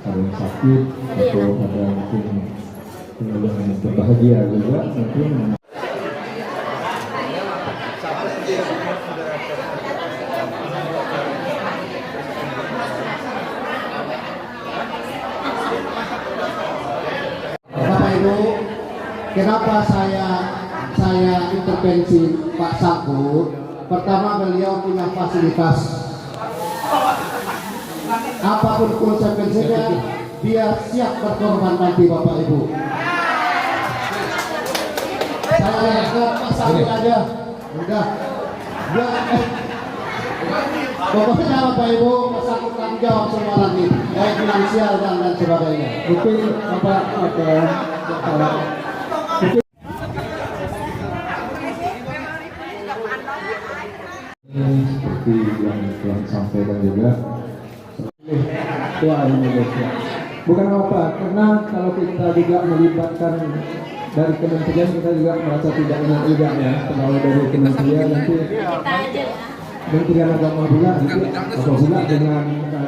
saling sakit atau ada mungkin yang berbahagia juga mungkin. Bapak Ibu, kenapa saya intervensi Pak Sangku? Pertama, beliau punya fasilitas. Apapun konsekuensinya, dia siap berkorban nanti Bapak Ibu. Saya ke Pak Sangku aja, udah. Ya, pokoknya Bapak Ibu, Pak Sangku tanggung jawab semua nanti, baik finansial dan sebagainya. Oke, Bapak, seperti yang telah disampaikan juga Tua Indonesia. Bukan apa, karena kalau kita juga melibatkan dari kementerian, kita juga merasa tidak enak juga ya, pegawai dari kementerian nanti Kementerian Agama pula apabila dengan kita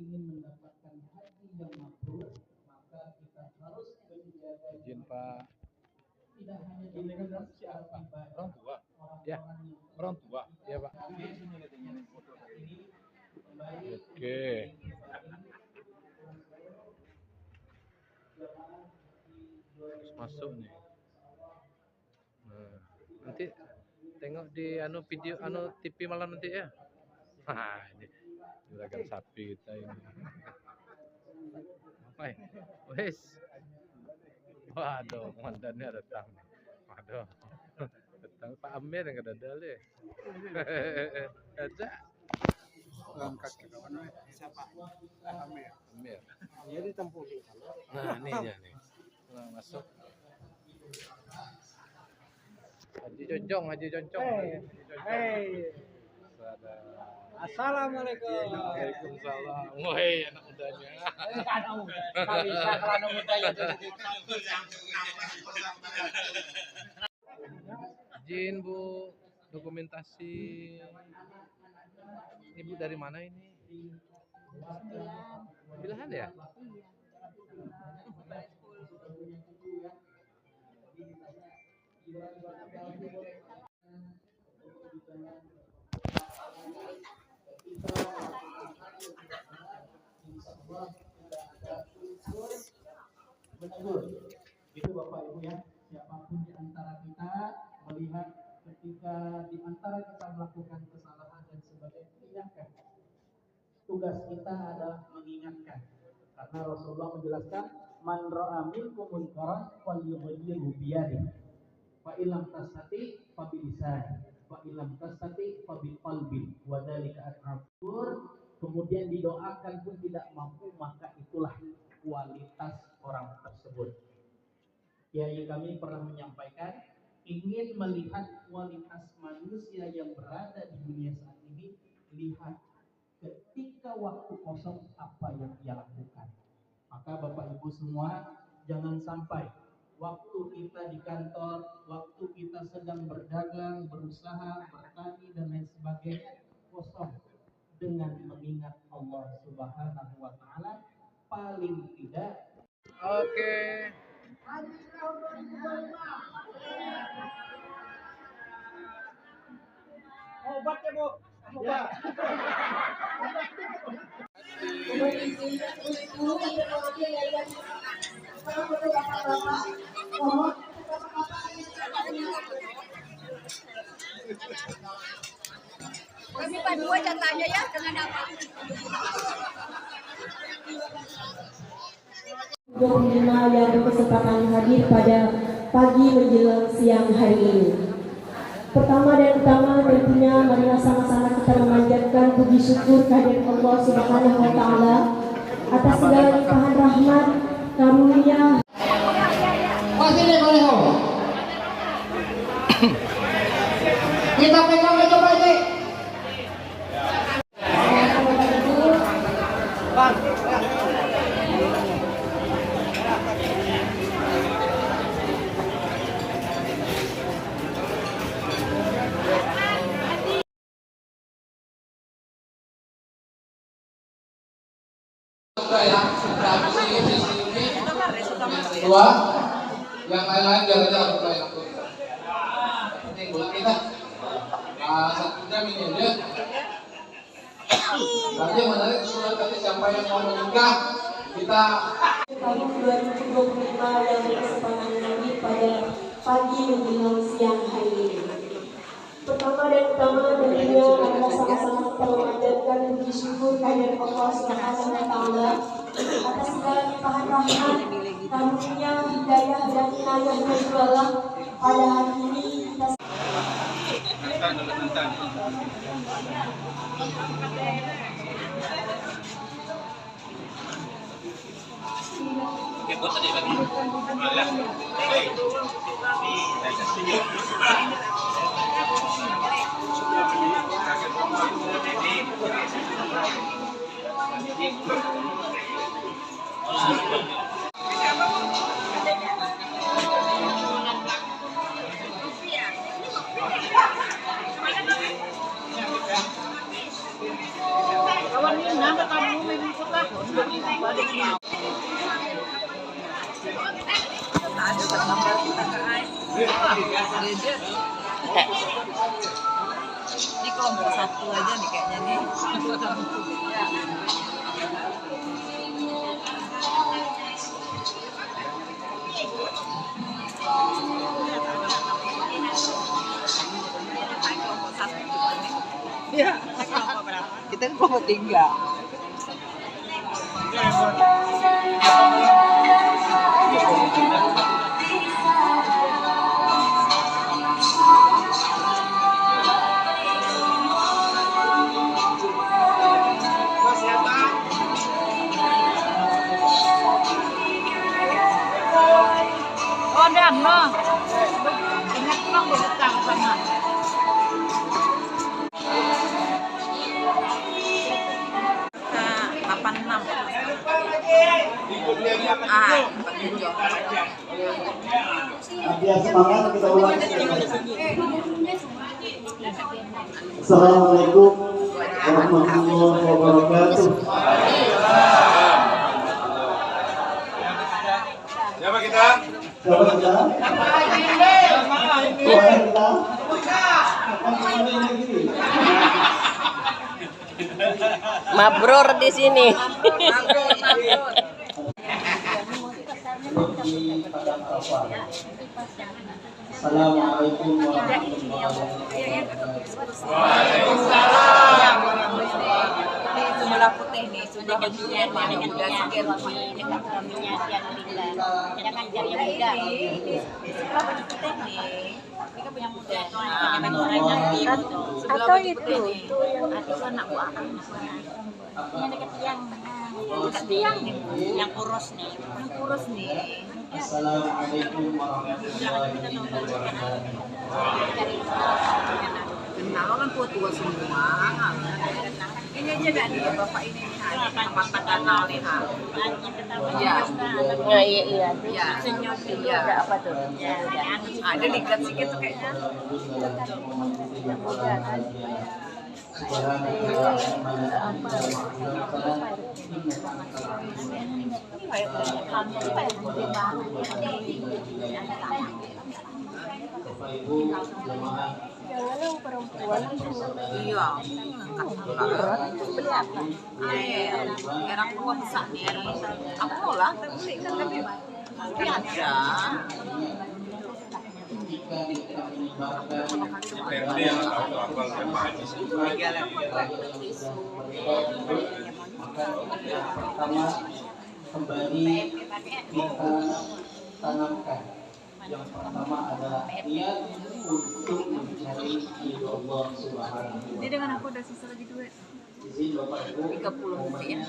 ingin mendapatkan haji yang mabrur, maka kita harus menjaga izin Pak. tidak hanya Ini kan siapa? Orang tua. Ya, orang tua. Ya Pak. Oke. Terus masuk nih. Nah, nanti tengok di video TV malam nanti ya. Nah, ini juragan sapi kita ini. Hai, wes. Waduh, komandannya datang. Waduh, datang Pak Amir yang ada deh. Ada. Angkat ke kawan siapa? Amir. Amir. Jadi tempuh. Nah, ininya nih. Nah, masuk. Haji Jonjong. Hey. Assalamualaikum. Waalaikumsalam. Woi, anak mudanya. Anak mudanya. Izin Bu, dokumentasi. Ibu dari mana ini? Pilihan ya? Betul, itu Bapak Ibu ya. Siapapun di antara kita melihat ketika di antara kita melakukan kesalahan dan sebagainya, ingatkan. Tugas kita adalah mengingatkan. Karena Rasulullah menjelaskan, man ra'a minkum munkaran falyughayyirhu biyadihi. Fa illam tastati fa bilisani, fa illam tastati fa biqalbi, wa dzalika adhafur. Kemudian didoakan pun tidak mampu, maka itulah kualitas orang tersebut. Kiai kami pernah menyampaikan, ingin melihat kualitas manusia yang berada di dunia saat ini, lihat ketika waktu kosong apa yang ia lakukan. Maka Bapak Ibu semua, jangan sampai waktu kita di kantor, waktu kita sedang berdagang, berusaha, bertani dan lain sebagainya kosong dengan mengingat Allah Subhanahu wa taala, paling tidak. Oke. Obat ya Bu. Obat. Kami berdua jatahnya ya dengan apa? yang berkesempatan hadir pada pagi menjelang siang hari ini. Pertama dan utama tentunya marilah sama-sama kita memanjatkan puji syukur kehadirat Allah Subhanahu wa taala atas segala limpahan rahmat, karunia. Kita pegang aja Pak Haji. Dua, yang lain-lain biar aja aku lain aku. Ini buat kita. Satu jam ini aja. Nanti menarik surat kata siapa yang mau menikah kita. Tahun 2025 yang berkesempatan nanti pada pagi menjelang siang hari ini. Pertama dan utama tentunya adalah sama-sama kita memanjatkan puji syukur kehadirat Allah Subhanahu wa taala atas segala limpahan rahmat, karunia, hidayah dan inayahnya juga pada hari ini kita Ini kelompok satu aja nih kayaknya nih. Iya. Kita kelompok 3. Oh, dan loh. Ingat bang, berutang sama. Biar semangat kita ulang. Assalamualaikum warahmatullahi wabarakatuh. Siapa kita? Siapa kita? Siapa kita? Mabrur di sini. Assalamualaikum warahmatullahi wabarakatuh. Sebelah putih nih, sudah bagian mana yang udah sekian sedangkan jarinya muda. Sebelah baju putih nih, ini kan punya muda, atau itu anak buah yang dekat tiang nih, yang kurus nih, Assalamualaikum warahmatullahi wabarakatuh. Kenal kan tua semua. Ini aja kan nih bapak ini mantan kanal nih ha. Iya. Nah, iya. Iya. Iya. Ada apa tuh? Ya, Ada lihat sedikit tuh kayaknya. Bapak Ibu jemaah perempuan Iya. Orang tua besar nih. Aku lah tapi ada. jika kita melibatkan maka yang pertama kembali kita tanamkan Yang pertama adalah niat untuk mencari ridho Allah Subhanahu wa Jadi Ta'ala. dengan aku udah sisa lagi duit. Izin Bapak Ibu 30 rupiah.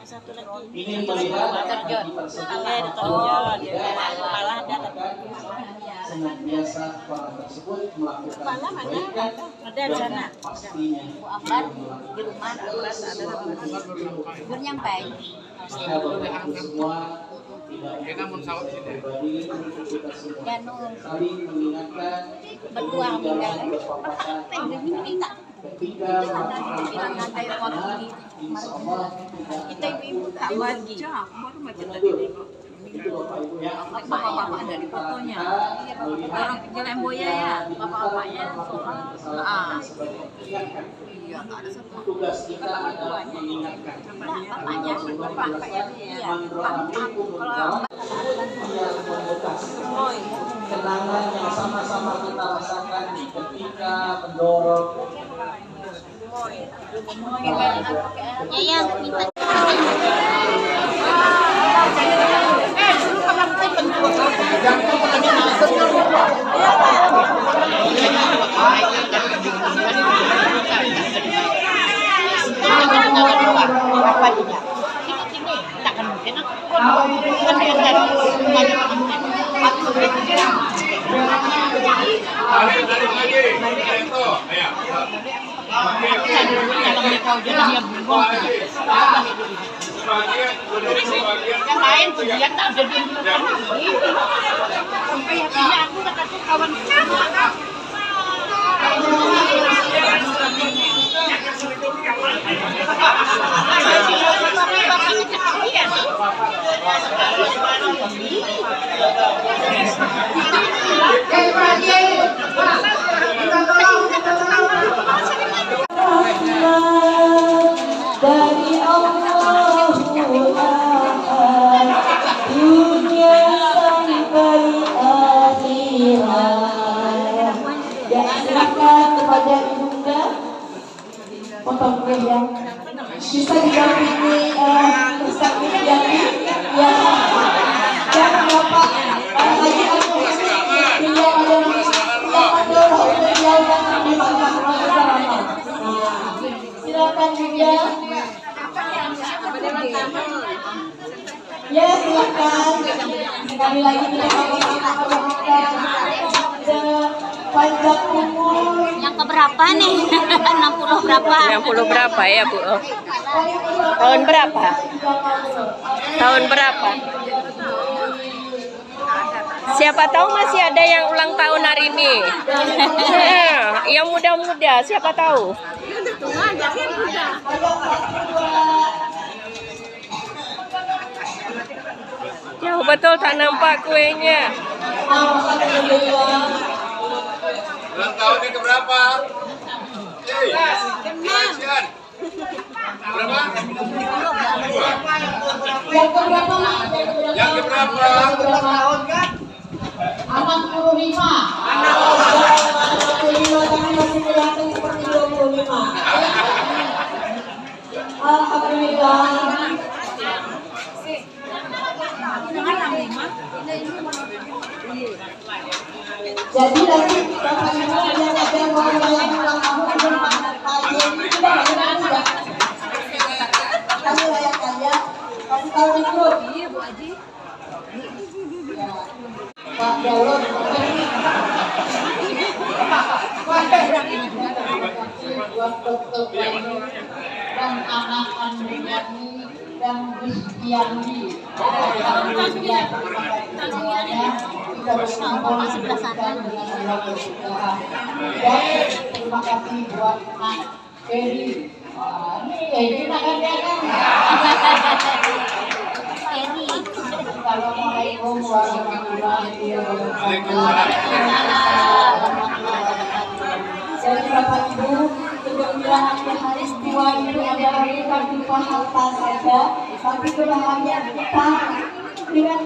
Satu lagi. ini melihat hati tersebut senantiasa orang tersebut melakukan kebaikan dan pastinya Di rumah Gue nyampe. maka Bapak Ibu semua tidak pribadi kita semua saling mengingatkan Berdua tinggal. berpapasan ketika melakukan hal insya Allah Kita ibu-ibu tak baca, baru baca tadi. itu Bapak Ibu ya. Bapak-bapak ada di fotonya. Orang jalan boya ya, bapak-bapaknya sholat. Iya, tak ada satu. Tugas kita adalah mengingatkan. Bapaknya, bapaknya iya. Yang membekas kenangan yang sama-sama kita rasakan ketika mendorong Iya, minta. Yang lain tuh dia tak ada di sampai akhirnya aku kata kawan dari Allah dunia sampai akhirat. Ya, silakan kepada ibunda potong kue yang bisa didampingi Ustaz Widiani ya. Jangan lupa lagi aku yang ada beliau yang dimakan. Silakan juga. Ya, silakan. Sekali lagi kita mendoakan panjang umur. Yang keberapa nih? 60 berapa? 60 berapa ya Bu? Tahun berapa? Tahun berapa? Siapa tahu masih ada yang ulang tahun hari ini. Yang muda-muda, siapa tahu? Jauh betul tak nampak kuenya. Ulang tahun yang keberapa? Kasihan. Berapa? Yang keberapa? Yang keberapa? tahun kan? 65. 65 tapi masih kelihatan seperti 25. Alhamdulillah. Jadi nanti Bapak Ibu yang ada mau merayakan ulang tahun pagi ini kita bagaimana sudah? Kami rayakan ya. Kasih tahu dulu. Iya Bu Aji. Pak Jalur. Buat dokter dan anak kandungnya dan Kristiani. Terima kasih buat Mas Eri. Ini makan dia kan? Assalamualaikum warahmatullahi wabarakatuh. Jadi Bapak Ibu, kegembiraan di hari tua itu adalah bukan berupa harta saja, tapi kebahagiaan kita dengan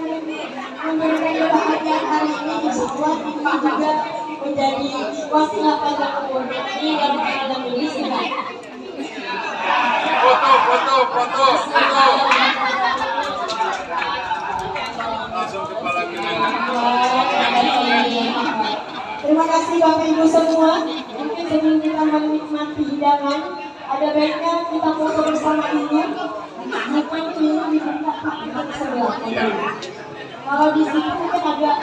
memberikan kebahagiaan hari ini insya Allah ini juga menjadi wasilah pada umur ini dan pada diri sendiri. Foto. Langsung kepala kita. menikmati hidangan, ada baiknya kita foto bersama dulu. Mungkin ini dibuka untuk sebelah kanan. Kalau di sini mungkin agak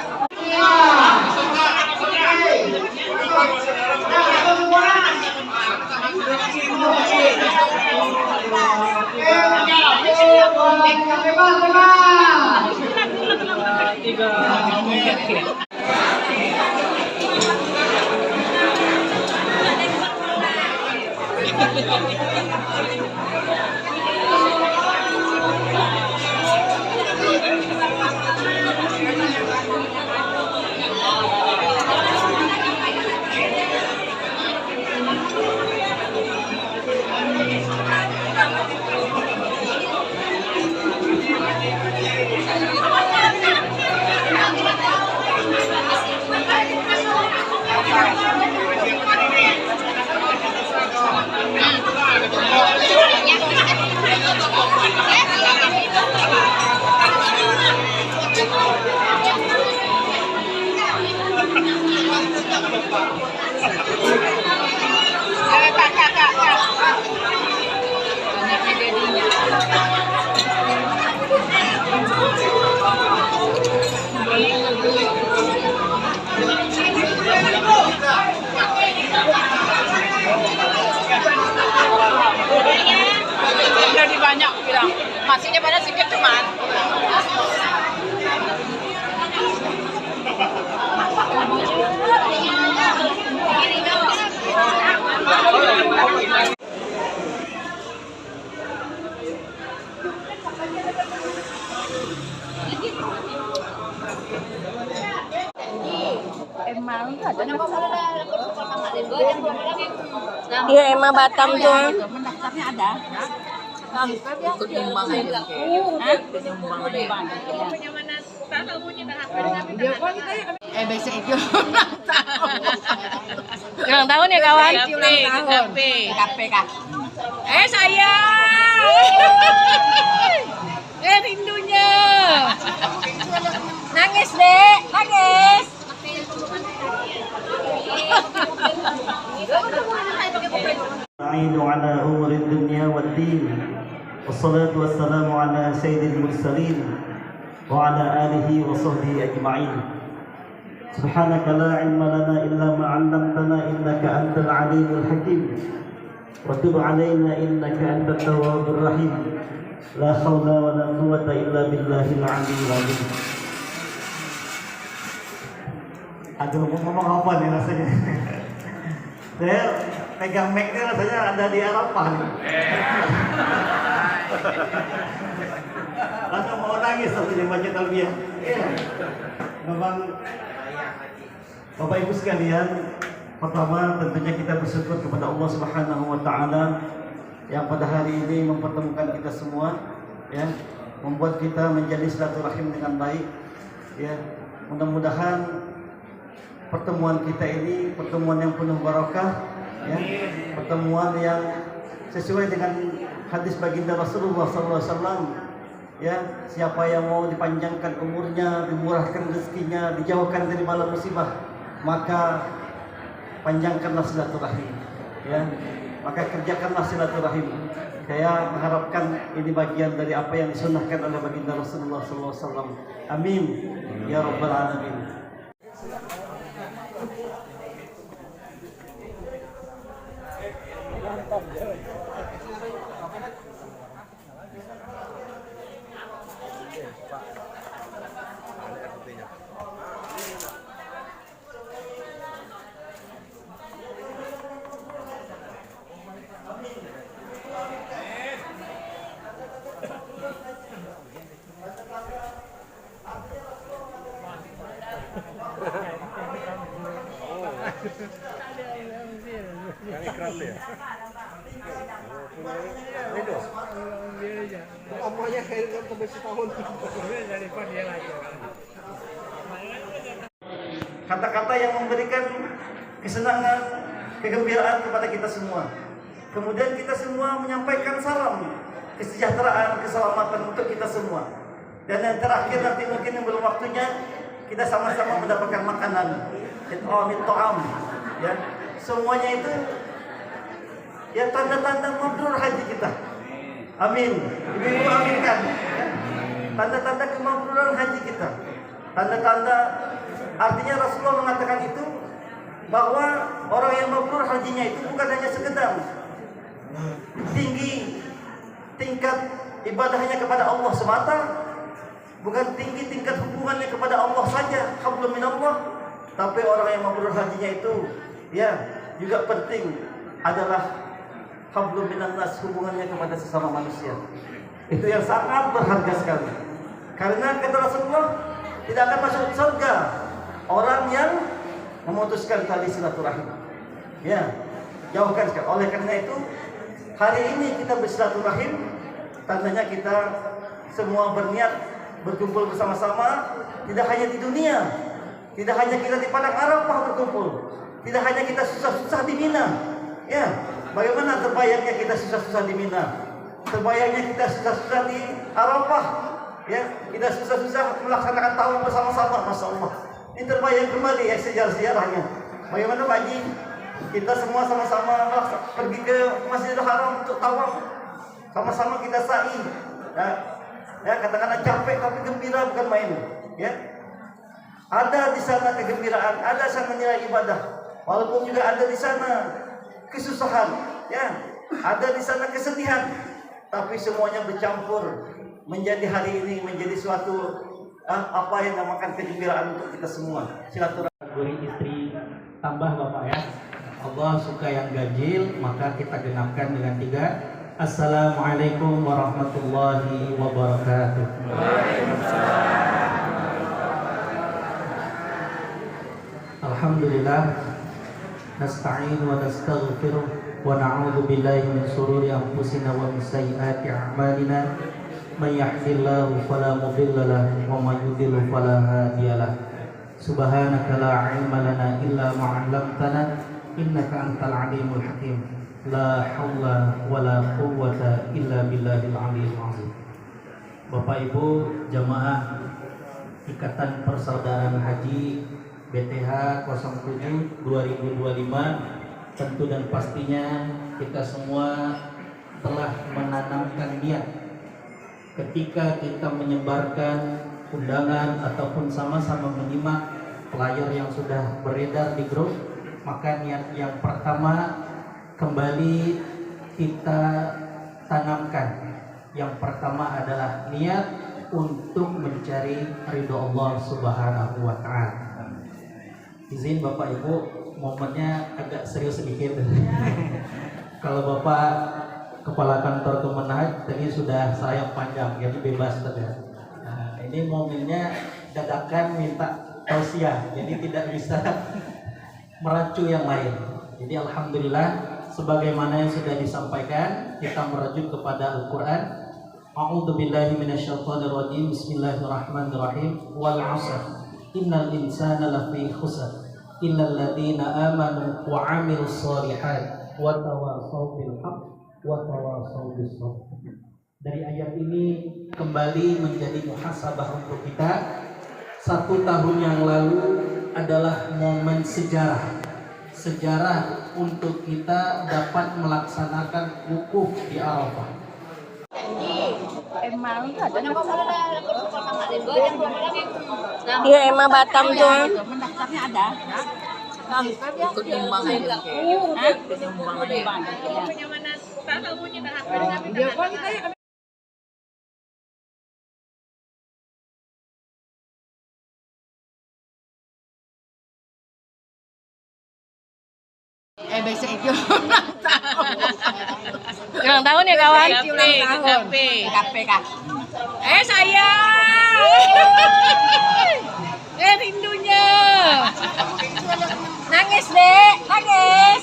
jadi banyak bilang masihnya pada sedikit cuman Iya, emang Batam tuh. mendaftarnya ada. Ikut nyumbang ya. Besok itu Ulang tahun ya kawan. KP kah? Sayang. Rindunya. Nangis dek, nangis. أعين على أمور الدنيا والدين والصلاة والسلام على سيد المرسلين وعلى آله وصحبه أجمعين سبحانك لا علم لنا إلا ما علمتنا إنك أنت العليم الحكيم وتب علينا إنك أنت التواب الرحيم لا حول ولا قوة إلا بالله العلي العظيم. Aduh, mau ngomong apa nih rasanya? Saya pegang mic ini rasanya ada di Eropa nih. Langsung mau nangis waktu baca talbiyah. Memang Bapak Ibu sekalian, pertama tentunya kita bersyukur kepada Allah Subhanahu wa taala yang pada hari ini mempertemukan kita semua, ya, membuat kita menjadi silaturahim dengan baik, ya. Mudah-mudahan pertemuan kita ini pertemuan yang penuh barakah, ya, pertemuan yang sesuai dengan hadis baginda Rasulullah SAW, ya, siapa yang mau dipanjangkan umurnya, dimurahkan rezekinya, dijauhkan dari bala musibah, maka panjangkanlah silaturahim, ya, maka kerjakanlah silaturahim. Saya mengharapkan ini bagian dari apa yang disunnahkan oleh baginda Rasulullah SAW. Amin ya rabbal alamin. Kata-kata yang memberikan kesenangan, kegembiraan kepada kita semua. Kemudian kita semua menyampaikan salam kesejahteraan, keselamatan untuk kita semua. Dan yang terakhir nanti mungkin yang belum waktunya, kita sama-sama mendapatkan makanan. It'amit ta'am, ya. Semuanya itu ya tanda-tanda mabrur haji kita. Amin. Ibu-ibu aminkan. Ya. Tanda-tanda kemakburan haji kita. Tanda-tanda, artinya Rasulullah mengatakan itu bahwa orang yang mabrur hajinya itu bukan hanya sekedar tinggi tingkat ibadahnya kepada Allah semata, bukan tinggi tingkat hubungannya kepada Allah saja, hablum minallah, tapi orang yang mabrur hajinya itu ya juga penting adalah hablum minannas, hubungannya kepada sesama manusia. Itu yang sangat berharga sekali. Karena kata Rasulullah, tidak akan masuk surga orang yang memutuskan tali silaturahim. Ya, jauhkan sekali. Oleh karena itu, hari ini kita bersilaturahim, tandanya kita semua berniat berkumpul bersama-sama, tidak hanya di dunia, tidak hanya kita di padang Arafah berkumpul, tidak hanya kita susah-susah di Mina. Ya, bagaimana terbayangnya kita susah-susah di Mina? Terbayangnya kita susah-susah di Arafah, ya, kita susah-susah melaksanakan tahun bersama-sama, Masya Allah. Ini terbayang kembali ya sejarah-sejarahnya. Bagaimana Pak Haji, kita semua sama-sama pergi ke Masjidil Haram untuk tawaf, sama-sama kita sa'i, ya katakanlah capek tapi gembira, bukan main, ya. Ada di sana kegembiraan, ada sana nilai ibadah, walaupun juga ada di sana kesusahan, ya, ada di sana kesedihan, tapi semuanya bercampur menjadi hari ini menjadi suatu apa yang namakan kegembiraan untuk kita semua. Silaturahmi. Kategori istri tambah Bapak ya. Allah suka yang ganjil, maka kita genapkan dengan 3. Assalamualaikum warahmatullahi wabarakatuh. Alhamdulillah, nasta'in wa nastaghfiruh wa na'udzu billahi min shururi anfusina wa min sayyiati a'malina. Man yahdihillahu fala mudilla lahu wa man yudlil fala hadiya lahu. Subhanaka la ilma lana illa ma 'allamtana innaka antal alimul hakim. La haula wala quwwata illa billahil aliyil azim. Bapak Ibu jamaah Ikatan Persaudaraan Haji BTH 07 2025, tentu dan pastinya kita semua telah menanamkan niat ketika kita menyebarkan undangan ataupun sama-sama menyimak flyer yang sudah beredar di grup, maka niat yang pertama kembali kita tanamkan. Yang pertama adalah niat untuk mencari ridho Allah Subhanahu wa Ta'ala. Izin Bapak Ibu, momennya agak serius sedikit. Kalau Bapak Kepala Kantor Kemenhaj tadi sudah saya panjang, jadi bebas tadi. Nah, ini momennya dadakan minta tausiah, jadi tidak bisa meracu yang lain. Jadi alhamdulillah, sebagaimana yang sudah disampaikan, kita merujuk kepada Al-Quran. A'udzu billahi minasyaitonir rajim. Bismillahirrahmanirrahim. Wal 'asr. Innal insana lafi khusr. Illal ladzina amanu wa 'amilus shalihat wa tawassaw bil haqq wa tawassaw bis sabr. Dari ayat ini kembali menjadi muhasabah untuk kita. 1 tahun yang lalu adalah momen sejarah untuk kita dapat melaksanakan wukuf di Arafah. Iya emang Batam tuh. Mendaftarnya ada. Ikut nyumbang aja. Nyumbang aja. Besok itu Ulang tahun ya kawan. KP Kak. Sayang. Rindunya. Nangis, Dek. Nangis.